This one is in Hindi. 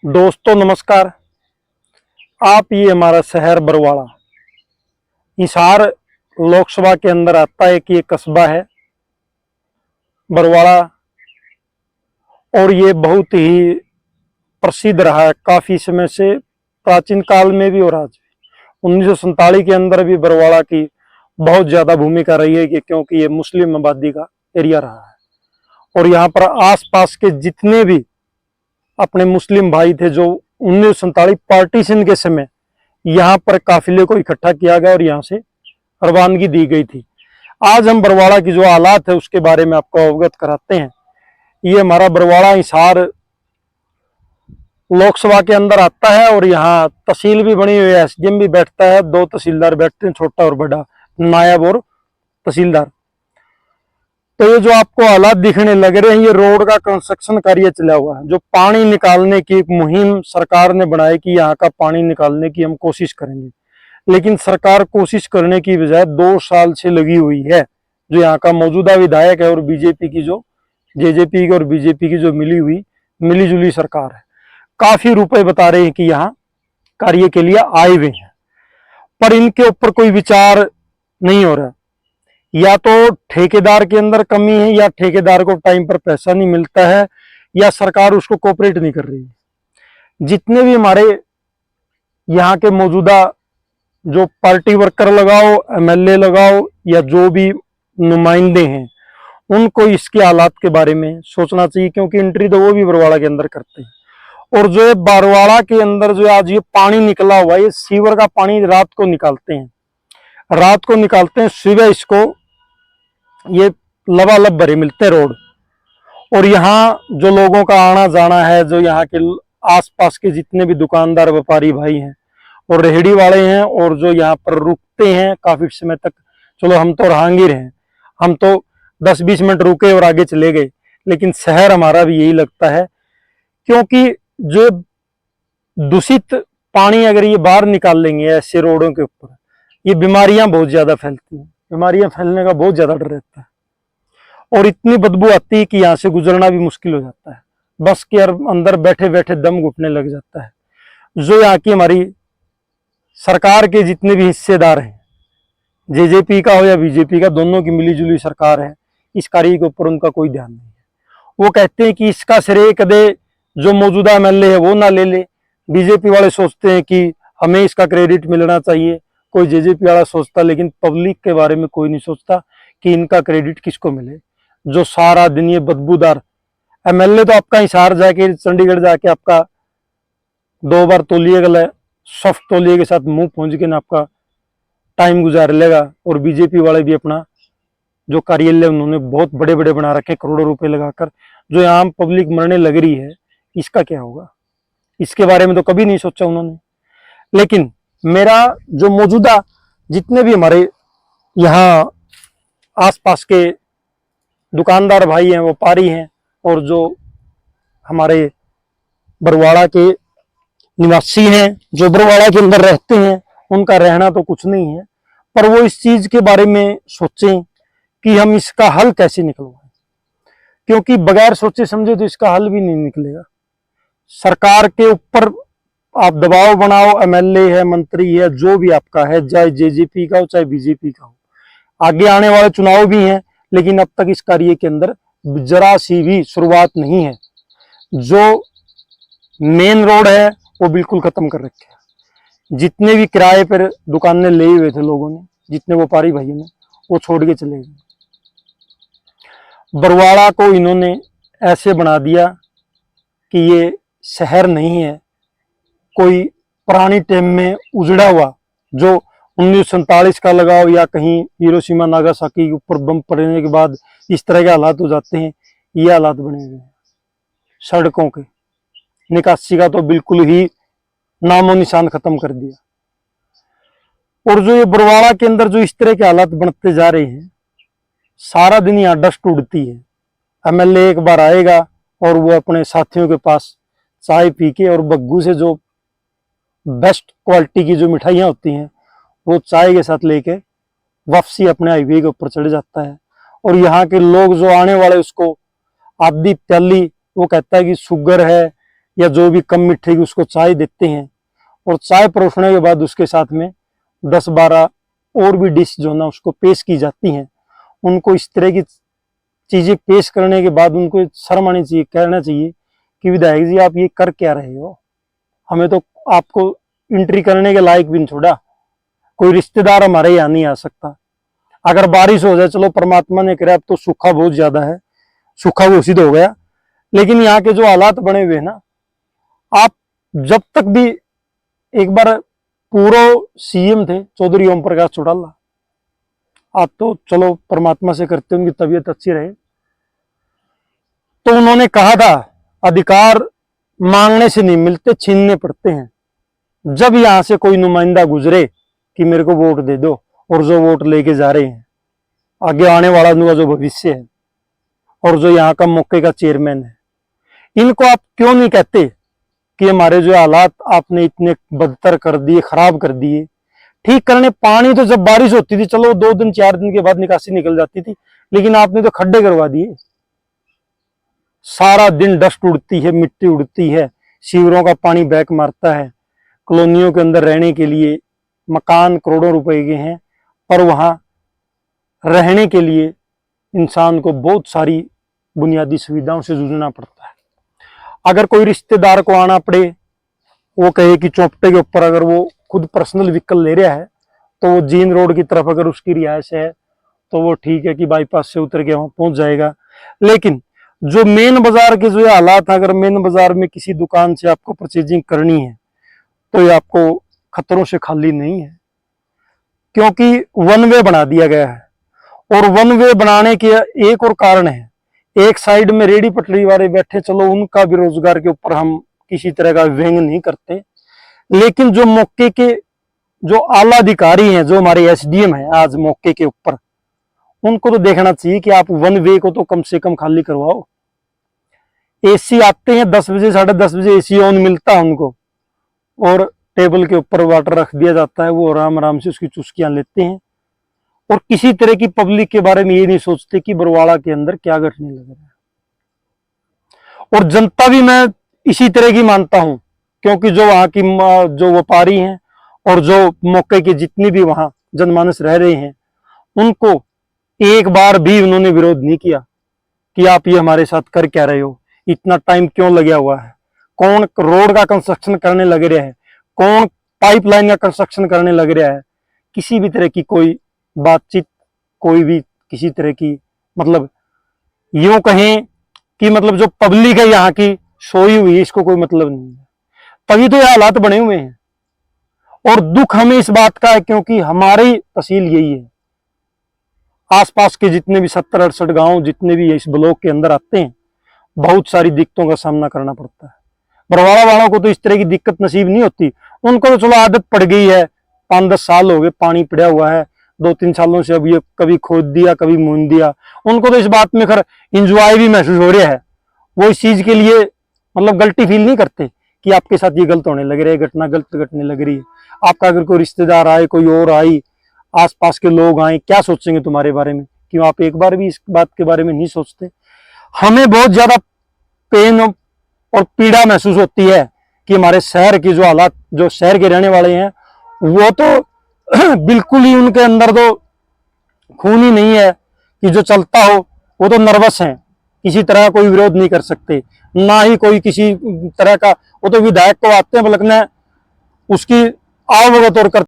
दोस्तों नमस्कार। आप ये हमारा शहर बरवाड़ा हिसार लोकसभा के अंदर आता है कि ये कस्बा है बरवाड़ा, और ये बहुत ही प्रसिद्ध रहा है काफी समय से, प्राचीन काल में भी और आज भी। 1947 के अंदर भी बरवाड़ा की बहुत ज्यादा भूमिका रही है क्योंकि ये मुस्लिम आबादी का एरिया रहा है और यहाँ पर आसपास के जितने भी अपने मुस्लिम भाई थे जो 1947 पार्टीशन के समय यहाँ पर काफिले को इकट्ठा किया गया और यहाँ से रवानगी दी गई थी। आज हम बरवाड़ा की जो हालात है उसके बारे में आपको अवगत कराते हैं। ये हमारा बरवाड़ा हिसार लोकसभा के अंदर आता है और यहाँ तहसील भी बनी हुई है, एसडीएम भी बैठता है, 2 तहसीलदार बैठते हैं, छोटा और बड़ा, नायब और तहसीलदार। तो ये जो आपको हालात दिखने लग रहे हैं, ये रोड का कंस्ट्रक्शन कार्य चला हुआ है। जो पानी निकालने की एक मुहिम सरकार ने बनाई कि यहाँ का पानी निकालने की हम कोशिश करेंगे, लेकिन सरकार कोशिश करने की बजाय 2 साल से लगी हुई है। जो यहाँ का मौजूदा विधायक है और बीजेपी की जो जेजेपी की और बीजेपी की जो मिली जुली सरकार है, काफी रुपए बता रहे हैं कि यहाँ कार्य के लिए आए हुए हैं, पर इनके ऊपर कोई विचार नहीं हो रहा। या तो ठेकेदार के अंदर कमी है, या ठेकेदार को टाइम पर पैसा नहीं मिलता है, या सरकार उसको कोऑपरेट नहीं कर रही है। जितने भी हमारे यहाँ के मौजूदा जो पार्टी वर्कर लगाओ, एमएलए लगाओ, या जो भी नुमाइंदे हैं, उनको इसके हालात के बारे में सोचना चाहिए, क्योंकि एंट्री तो वो भी बरवाड़ा के अंदर करते हैं। और जो बरवाड़ा के अंदर जो आज ये पानी निकला हुआ है, ये सीवर का पानी रात को निकालते हैं, सुबह इसको ये लबालब भरे मिलते हैं रोड। और यहाँ जो लोगों का आना जाना है, जो यहाँ के आसपास के जितने भी दुकानदार व्यापारी भाई हैं और रेहड़ी वाले हैं, और जो यहाँ पर रुकते हैं काफी समय तक, चलो हम तो राहगीर हैं, हम तो 10-20 मिनट रुके और आगे चले गए, लेकिन शहर हमारा भी यही लगता है। क्योंकि जो दूषित पानी अगर ये बाहर निकाल लेंगे ऐसे रोडों के ऊपर, ये बीमारियां बहुत ज्यादा फैलती हैं, बीमारियां फैलने का बहुत ज्यादा डर रहता है, और इतनी बदबू आती है कि यहाँ से गुजरना भी मुश्किल हो जाता है। बस के अंदर बैठे बैठे दम घुटने लग जाता है। जो यहाँ की हमारी सरकार के जितने भी हिस्सेदार हैं, जेजेपी का हो या बीजेपी का, दोनों की मिलीजुली सरकार है, इस कार्य के ऊपर उनका कोई ध्यान नहीं है। वो कहते हैं कि इसका श्रेय कदे जो मौजूदा एमएलए है वो ना ले। बीजेपी वाले सोचते हैं कि हमें इसका क्रेडिट मिलना चाहिए, कोई जेजेपी वाला सोचता, लेकिन पब्लिक के बारे में कोई नहीं सोचता कि इनका क्रेडिट किसको मिले। जो सारा दिन ये बदबूदार एमएलए तो आपका हिसार जाके, चंडीगढ़ जाके आपका 2 बार तौलिए गला सॉफ्ट तौलिए के साथ मुंह पहुंच के ना आपका टाइम गुजार लेगा, और बीजेपी वाले भी अपना जो कार्यालय उन्होंने बहुत बड़े बड़े बना रखे करोड़ों रुपए लगाकर, जो आम पब्लिक मरने लग रही है, इसका क्या होगा, इसके बारे में तो कभी नहीं सोचा उन्होंने। लेकिन मेरा जो मौजूदा जितने भी हमारे यहाँ आसपास के दुकानदार भाई हैं, व्यापारी हैं, और जो हमारे बरवाड़ा के निवासी हैं, जो बरवाड़ा के अंदर रहते हैं, उनका रहना तो कुछ नहीं है, पर वो इस चीज के बारे में सोचें कि हम इसका हल कैसे निकलवाएं, क्योंकि बगैर सोचे समझे तो इसका हल भी नहीं निकलेगा। सरकार के ऊपर आप दबाव बनाओ, एमएलए है, मंत्री है, जो भी आपका है, चाहे जेजेपी का हो चाहे बीजेपी का हो, आगे आने वाले चुनाव भी हैं, लेकिन अब तक इस कार्य के अंदर जरा सी भी शुरुआत नहीं है। जो मेन रोड है वो बिल्कुल खत्म कर रखे हैं। जितने भी किराए पर दुकानें ले हुए थे लोगों ने, जितने व्यापारी भाइयों ने, वो छोड़ के चले गए। बरवाड़ा को इन्होंने ऐसे बना दिया कि ये शहर नहीं है, कोई पुरानी टाइम में उजड़ा हुआ, जो 1947 का लगाओ, या कहीं हिरोशिमा नागासाकी के ऊपर बम पड़ने के बाद इस तरह के हालात हो जाते हैं, ये हालात बने हुए हैं। सड़कों के निकासी का तो बिल्कुल ही नामो निशान खत्म कर दिया। और जो ये बरवाड़ा के अंदर जो इस तरह के हालात बनते जा रहे हैं, सारा दिन यहाँ डस्ट उड़ती है। एमएलए एक बार आएगा और वो अपने साथियों के पास चाय पी के, और बग्गू से जो बेस्ट क्वालिटी की जो मिठाइयाँ होती हैं वो चाय के साथ लेके वापसी अपने हाईवे के ऊपर चढ़ जाता है। और यहाँ के लोग जो आने वाले, उसको आधी प्याली वो कहता है कि शुगर है या जो भी कम मीठे की उसको चाय देते हैं, और चाय परोसने के बाद उसके साथ में 10-12 और भी डिश जो ना उसको पेश की जाती हैं। उनको इस तरह की चीजें पेश करने के बाद उनको शर्म आनी चाहिए, कहना चाहिए कि विधायक जी आप ये कर क्या रहे हो, हमें तो आपको एंट्री करने के लायक भी नहीं छोड़ा, कोई रिश्तेदार हमारे यहाँ नहीं आ सकता। अगर बारिश हो जाए, चलो परमात्मा ने करे, अब तो सूखा बहुत ज्यादा है, सूखा घोषित हो गया, लेकिन यहाँ के जो हालात बने हुए हैं ना, आप जब तक भी एक बार पूर्व सीएम थे चौधरी ओम प्रकाश चौटाला, आप तो चलो परमात्मा से करते उनकी तबीयत अच्छी रहे, तो उन्होंने कहा था अधिकार मांगने से नहीं मिलते, छीनने पड़ते हैं। जब यहां से कोई नुमाइंदा गुजरे कि मेरे को वोट दे दो, और जो वोट लेके जा रहे हैं, आगे आने वाला उनका जो भविष्य है, और जो यहाँ का मौके का चेयरमैन है, इनको आप क्यों नहीं कहते कि हमारे जो हालात आपने इतने बदतर कर दिए, खराब कर दिए, ठीक करने। पानी तो जब बारिश होती थी चलो 2 दिन 4 दिन के बाद निकासी निकल जाती थी, लेकिन आपने तो खड्डे करवा दिए। सारा दिन डस्ट उड़ती है, मिट्टी उड़ती है, सीवरों का पानी बैक मारता है। कॉलोनियों के अंदर रहने के लिए मकान करोड़ों रुपए के हैं, पर वहां रहने के लिए इंसान को बहुत सारी बुनियादी सुविधाओं से जूझना पड़ता है। अगर कोई रिश्तेदार को आना पड़े, वो कहे कि चौपटे के ऊपर, अगर वो खुद पर्सनल व्हीकल ले रहा है तो वो जीन रोड की तरफ अगर उसकी रिहाइश है तो वो ठीक है कि बाईपास से उतर के वहां पहुंच जाएगा। लेकिन जो मेन बाजार के जो हालात है, अगर मेन बाजार में किसी दुकान से आपको परचेजिंग करनी है तो ये आपको खतरों से खाली नहीं है, क्योंकि वन वे बना दिया गया है। और वन वे बनाने के एक और कारण है, एक साइड में रेडी पटरी वाले बैठे, चलो उनका भी रोजगार के ऊपर हम किसी तरह का व्यंग नहीं करते, लेकिन जो मौके के जो आला अधिकारी हैं, जो हमारे एसडीएम हैं आज मौके के ऊपर, उनको तो देखना चाहिए कि आप वन वे को तो कम से कम खाली करवाओ। एसी आते हैं 10 बजे 10:30 बजे एसी ऑन मिलता है उनको, और टेबल के ऊपर वाटर रख दिया जाता है, वो आराम आराम से उसकी चुस्कियां लेते हैं, और किसी तरह की पब्लिक के बारे में ये नहीं सोचते कि बरवाड़ा के अंदर क्या घटने लग रहा है। और जनता भी मैं इसी तरह की मानता हूं, क्योंकि जो वहां की जो व्यापारी हैं और जो मौके के जितने भी वहां जनमानस रह रहे हैं, उनको एक बार भी उन्होंने विरोध नहीं किया कि आप ये हमारे साथ कर क्या रहे हो, इतना टाइम क्यों लगा हुआ है, कौन रोड का कंस्ट्रक्शन करने लग रहा है, कौन पाइपलाइन का कंस्ट्रक्शन करने लग रहा है। किसी भी तरह की कोई बातचीत, कोई भी किसी तरह की, मतलब यूं कहें कि मतलब जो पब्लिक है यहाँ की सोई हुई है, इसको कोई मतलब नहीं है। तभी तो ये हालात बने हुए हैं, और दुख हमें इस बात का है क्योंकि हमारी तहसील यही है। आसपास के जितने भी 70-68 गांव जितने भी इस ब्लॉक के अंदर आते हैं, बहुत सारी दिक्कतों का सामना करना पड़ता है। बरवाड़ा वालों को तो इस तरह की दिक्कत नसीब नहीं होती, उनको तो चलो आदत पड़ गई है, 5-10 साल हो गए, पानी पड़ा हुआ है, 2-3 सालों से अब ये कभी खोद दिया कभी मूंद दिया, उनको तो इस बात में खैर इंजॉय भी महसूस हो रहा है। वो इस चीज के लिए मतलब गलती फील नहीं करते कि आपके साथ ये गलत होने लग रहा है, घटना गलत घटने लग रही है। आपका अगर कोई रिश्तेदार आए, कोई और आई, आसपास के लोग आए, क्या सोचेंगे तुम्हारे बारे में, क्यों आप एक बार भी इस बात के बारे में नहीं सोचते। हमें बहुत ज्यादा पेन और पीड़ा महसूस होती है कि हमारे शहर की जो हालात, जो शहर के रहने वाले हैं, वो तो बिल्कुल ही उनके अंदर तो खून ही नहीं है कि जो चलता हो, वो तो नर्वस हैं, किसी तरह कोई विरोध नहीं कर सकते, ना ही कोई किसी तरह का, वो तो विधायक को आते हैं बलकने उसकी आवभगत और